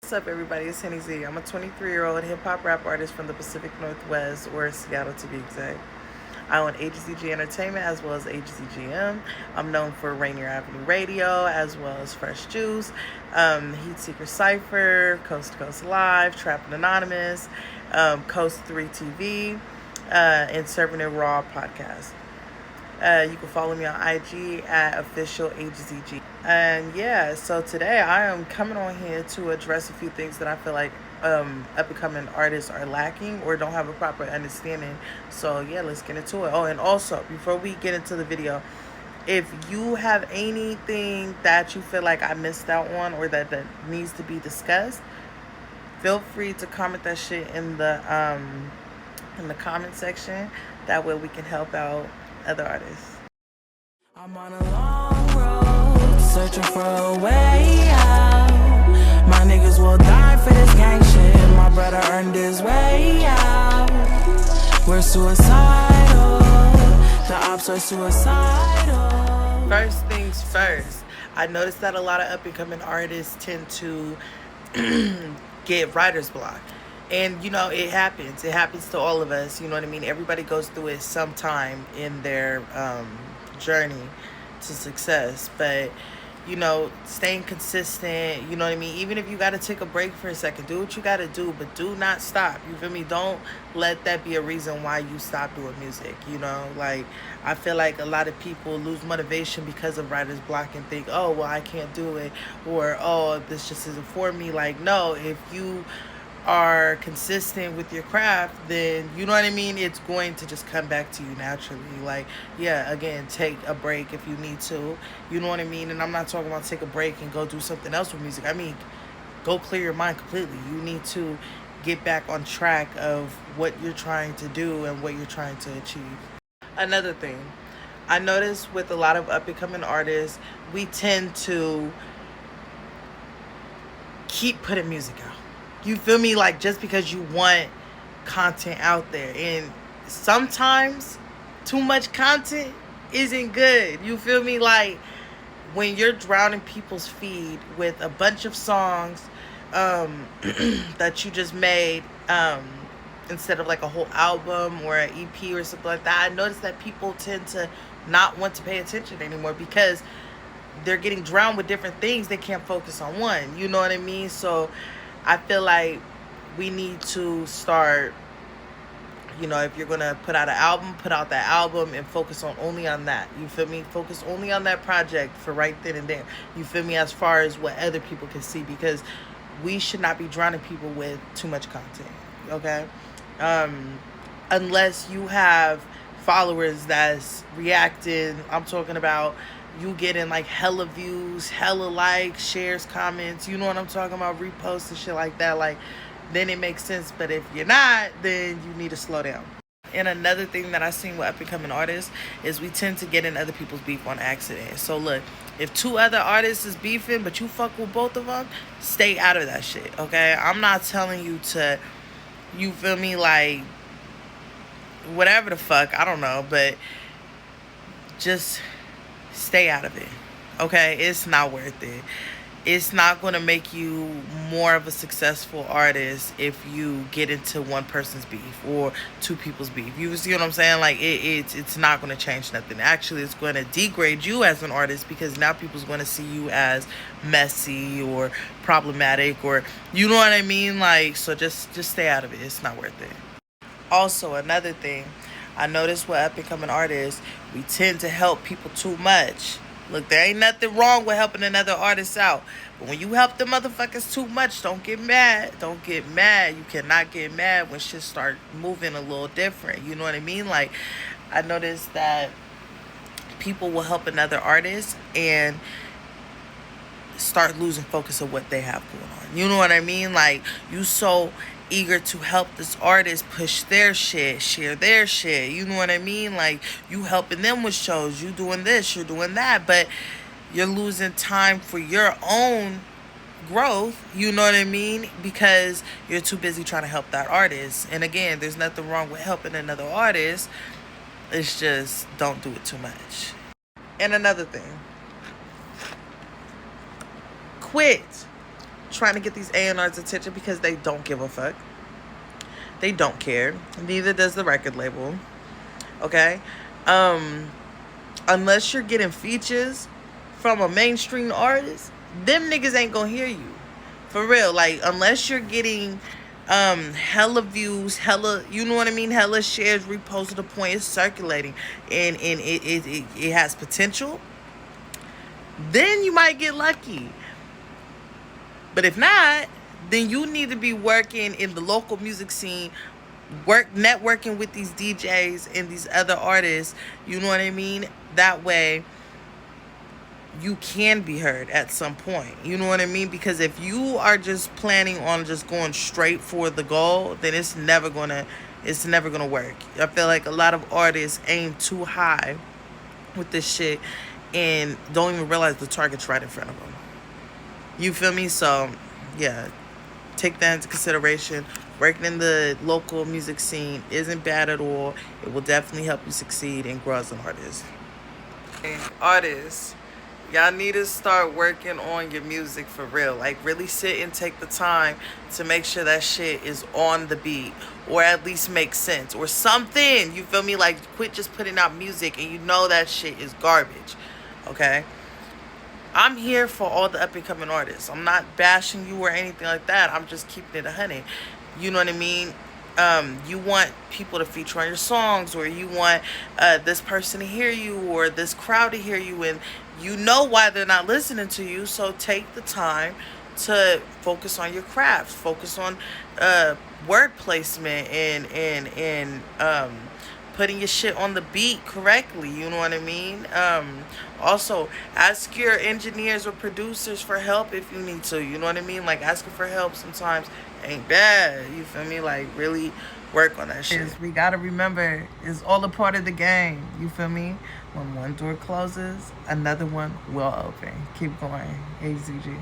What's up, everybody? It's Henny Z. I'm a 23-year-old hip-hop rap artist from the Pacific Northwest, or Seattle to be exact. I own Agency G Entertainment as well as Agency GM. I'm known for Rainier Avenue Radio as well as Fresh Juice, Heat Seeker Cypher, Coast to Coast Live, Trapping Anonymous, Coast 3 TV, and Serving It Raw podcast. You can follow me on IG at official Agency G. And yeah, so today I am coming on here to address a few things that I feel like up-and-coming artists are lacking or don't have a proper understanding. So yeah, let's get into it. Oh, and also, before we get into the video, if you have anything that you feel like I missed out on or that needs to be discussed, feel free to comment that shit in the comment section. That way we can help out other artists. I'm on a long road, searching for a way out. My niggas will die for this gang shit. My brother earned his way out. We're suicidal. The ops are suicidal. First things first, I noticed that a lot of up-and-coming artists tend to get writer's block. And, you know, it happens. It happens to all of us. You know what I mean? Everybody goes through it sometime in their journey to success. But, you know, staying consistent, you know what I mean? Even if you got to take a break for a second, do what you got to do. But do not stop. You feel me? Don't let that be a reason why you stop doing music. You know, like, I feel like a lot of people lose motivation because of writer's block and think, oh, well, I can't do it. Or, oh, this just isn't for me. Like, no, if you are consistent with your craft, then you know what I mean, it's going to just come back to you naturally. Like, yeah, again, take a break if you need to, you know what I mean. And I'm not talking about take a break and go do something else with music. I mean, go clear your mind completely. You need to get back on track of what you're trying to do and what you're trying to achieve. Another thing I noticed with a lot of up-and-coming artists, we tend to keep putting music out. You feel me? Like, just because you want content out there. And sometimes too much content isn't good. You feel me? Like, when you're drowning people's feed with a bunch of songs that you just made instead of like a whole album or an EP or something like that, I noticed that people tend to not want to pay attention anymore because they're getting drowned with different things. They can't focus on one. You know what I mean? So I feel like we need to start, you know, if you're going to put out an album, put out that album and focus on only on that. You feel me? Focus only on that project for right then and there. You feel me? As far as what other people can see, because we should not be drowning people with too much content, okay? Unless you have followers that's reacting. I'm talking about you getting like hella views, hella likes, shares, comments, you know what I'm talking about, reposts and shit like that, like, then it makes sense. But if you're not, then you need to slow down. And another thing that I seen with up-and-coming artists is we tend to get in other people's beef on accident. So look, if two other artists is beefing, but you fuck with both of them, stay out of that shit, okay? I'm not telling you to, you feel me, like, whatever the fuck, I don't know, but just stay out of it, okay? It's not worth it. It's not going to make you more of a successful artist if you get into one person's beef or two people's beef. You see what I'm saying? Like, it's not going to change nothing. Actually, it's going to degrade you as an artist because now people's going to see you as messy or problematic, or you know what I mean? Like, so just stay out of it. It's not worth it. Also, another thing I noticed with up-and-coming artists, we tend to help people too much. Look, there ain't nothing wrong with helping another artist out. But when you help the motherfuckers too much, don't get mad. Don't get mad. You cannot get mad when shit start moving a little different. You know what I mean? Like, I noticed that people will help another artist and start losing focus of what they have going on. You know what I mean? Like, you so eager to help this artist push their shit, share their shit, you know what I mean? Like, you helping them with shows, you doing this, you're doing that, but you're losing time for your own growth, you know what I mean? Because you're too busy trying to help that artist. And again, there's nothing wrong with helping another artist. It's just don't do it too much. And another thing, quit trying to get these A&R's attention because they don't give a fuck. They don't care. Neither does the record label. Okay? Unless you're getting features from a mainstream artist, them niggas ain't gonna hear you. For real. Like, unless you're getting hella views, hella, you know what I mean, hella shares, reposts to the point it's circulating and it has potential, then you might get lucky. But if not, then you need to be working in the local music scene, networking with these DJs and these other artists, you know what I mean? That way you can be heard at some point, you know what I mean? Because if you are just planning on just going straight for the goal, then it's never gonna work. I feel like a lot of artists aim too high with this shit and don't even realize the target's right in front of them. You feel me? So yeah, take that into consideration. Working in the local music scene isn't bad at all. It will definitely help you succeed and grow as an artist. Artists, y'all need to start working on your music for real. Like, really sit and take the time to make sure that shit is on the beat, or at least make sense or something. You feel me? Like, quit just putting out music and you know that shit is garbage. Okay? I'm here for all the up and coming artists. I'm not bashing you or anything like that. I'm just keeping it 100. You know what I mean? You want people to feature on your songs, or you want this person to hear you, or this crowd to hear you, and you know why they're not listening to you. So take the time to focus on your craft, focus on word placement and putting your shit on the beat correctly. You know what I mean? Also, ask your engineers or producers for help if you need to. You know what I mean? Like, asking for help sometimes ain't bad. You feel me? Like, really work on that shit. We gotta remember, it's all a part of the game. You feel me? When one door closes, another one will open. Keep going. AZG.